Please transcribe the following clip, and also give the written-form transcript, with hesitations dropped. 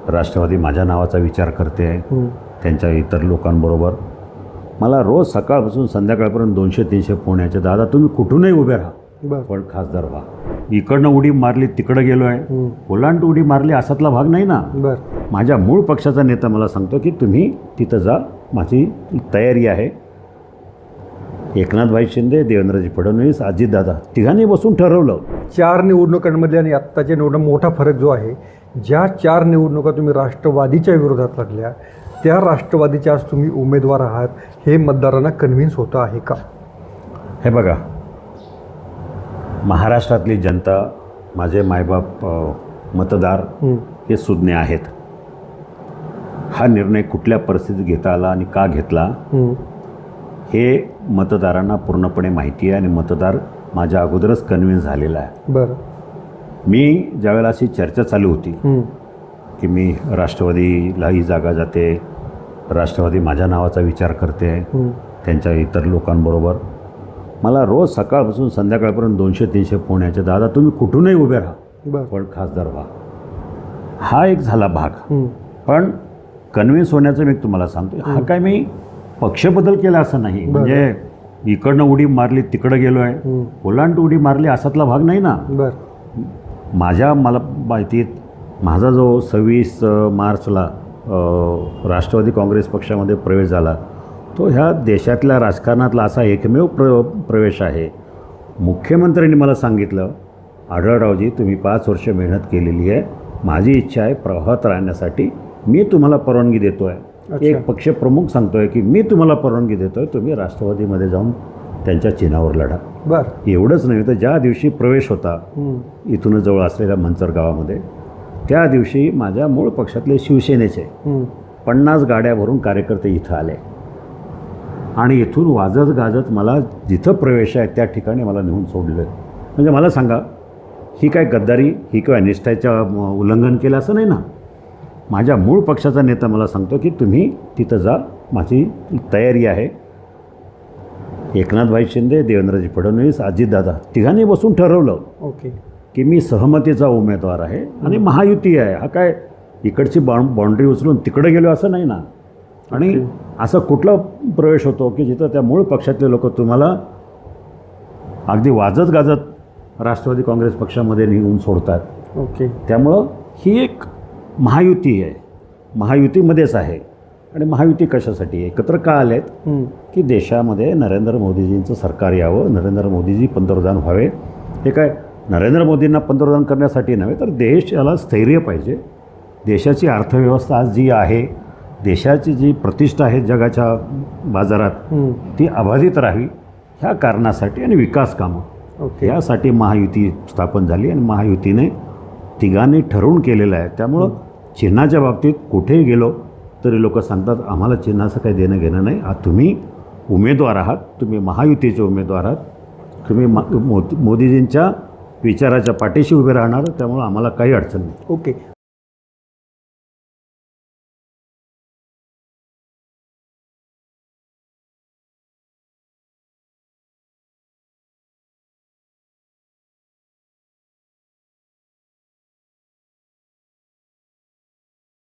राष्ट्रवादी माझ्या नावाचा विचार करते आहे, त्यांच्या इतर लोकांबरोबर. मला रोज सकाळपासून संध्याकाळपर्यंत 200-300 फोन यायचे, दादा तुम्ही कुठूनही उभे राहा पण खासदार व्हा. इकडनं उडी मारली तिकडं गेलो आहे, ओलांट उडी मारली असातला भाग नाही ना. माझ्या मूळ पक्षाचा नेता मला सांगतो की तुम्ही तिथं जा, माझी तयारी आहे. एकनाथभाई शिंदे, देवेंद्रजी फडणवीस, अजितदादा तिघांनी बसून ठरवलं. 4 निवडणुकांमध्ये आणि आत्ताच्या निवडणूक मोठा फरक जो आहे, ज्या 4 निवडणुका तुम्ही राष्ट्रवादीच्या विरोधात लढल्या, त्या राष्ट्रवादीच्या आज तुम्ही उमेदवार आहात, हे मतदारांना कन्व्हिन्स होतं आहे का? हे बघा, महाराष्ट्रातली जनता, माझे मायबाप, मतदार हे सुज्ञ आहेत. हा निर्णय कुठल्या परिस्थितीत घेता आला आणि का घेतला हे मतदारांना पूर्णपणे माहिती आहे आणि मतदार माझ्या अगोदरच कन्व्हिन्स झालेला आहे. बरं, मी ज्यावेळेला अशी चर्चा चालू होती की मी राष्ट्रवादीला ही जागा जाते, राष्ट्रवादी माझ्या नावाचा विचार करते त्यांच्या इतर लोकांबरोबर, मला रोज सकाळपासून संध्याकाळपर्यंत 200-300 फोन यायचे, दादा तुम्ही कुठूनही उभे राहा पण खासदार व्हा. हा एक झाला भाग. पण कन्व्हिन्स होण्याचं मी तुम्हाला सांगतो, हा काय मी पक्षबदल केला असं नाही. म्हणजे इकडनं उडी मारली तिकडं गेलो आहे, ओलांट उडी मारली असातला भाग नाही ना. मला माहितीत माझा जो 26 मार्चला राष्ट्रवादी काँग्रेस पक्षामध्ये प्रवेश झाला, तो ह्या देशातल्या राजकारणातला असा एकमेव प्रवेश आहे. मुख्यमंत्र्यांनी मला सांगितलं, आढळरावजी तुम्ही 5 वर्ष मेहनत केलेली आहे, माझी इच्छा आहे प्रवाहात राहण्यासाठी, मी तुम्हाला परवानगी देतो आहे. एक पक्षप्रमुख सांगतो आहे की मी तुम्हाला परवानगी देतो आहे, तुम्ही राष्ट्रवादीमध्ये जाऊन त्यांच्या चिन्हावर लढा. एवढंच नाही तर ज्या दिवशी प्रवेश होता इथूनच जवळ असलेल्या मंचर गावामध्ये, त्या दिवशी माझ्या मूळ पक्षातले शिवसेनेचे 50 गाड्या भरून कार्यकर्ते इथं आले आणि इथून वाजत गाजत मला जिथं प्रवेश आहे त्या ठिकाणी मला नेऊन सोडलं. म्हणजे मला सांगा, ही काय गद्दारी, ही काय निष्ठेचं उल्लंघन केलं असं नाही ना. माझ्या मूळ पक्षाचा नेता मला सांगतो की तुम्ही तिथं जा, माझी तयारी आहे. एकनाथभाई शिंदे, देवेंद्रजी फडणवीस, अजितदादा तिघांनी बसून ठरवलं की मी सहमतीचा उमेदवार आहे आणि महायुती आहे. हा काय इकडची बाउंड्री उचलून तिकडे गेलो असं नाही ना. आणि असं कुठला प्रवेश होतो की जिथं त्या मूळ पक्षातले लोक तुम्हाला अगदी वाजत गाजत राष्ट्रवादी काँग्रेस पक्षामध्ये नेऊन सोडतात. त्यामुळं ही एक महायुती आहे, महायुतीमध्येच आहे. आणि महायुती कशासाठी आहे, एकत्र का आले आहेत की देशामध्ये नरेंद्र मोदीजींचं सरकार यावं, नरेंद्र मोदीजी पंतप्रधान व्हावे. हे काय नरेंद्र मोदींना पंतप्रधान करण्यासाठी नव्हे, तर देशाला स्थैर्य पाहिजे. देशाची अर्थव्यवस्था आज जी आहे, देशाची जी प्रतिष्ठा आहे जगाच्या बाजारात, ती अबाधित राहावी ह्या कारणासाठी आणि विकास कामं यासाठी महायुती स्थापन झाली आणि महायुतीने तिघांनी ठरवून केलेलं आहे. त्यामुळं चिन्हाच्या बाबतीत कुठेही गेलो तरी लोक सांगतात आम्हाला चिन्हाचं काही देणं घेणं नाही. तुम्ही उमेदवार आहात, तुम्ही महायुतीचे उमेदवार आहात, तुम्ही मोदीजींच्या विचाराच्या पाठीशी उभे राहणार, त्यामुळं आम्हाला काही अडचण नाही.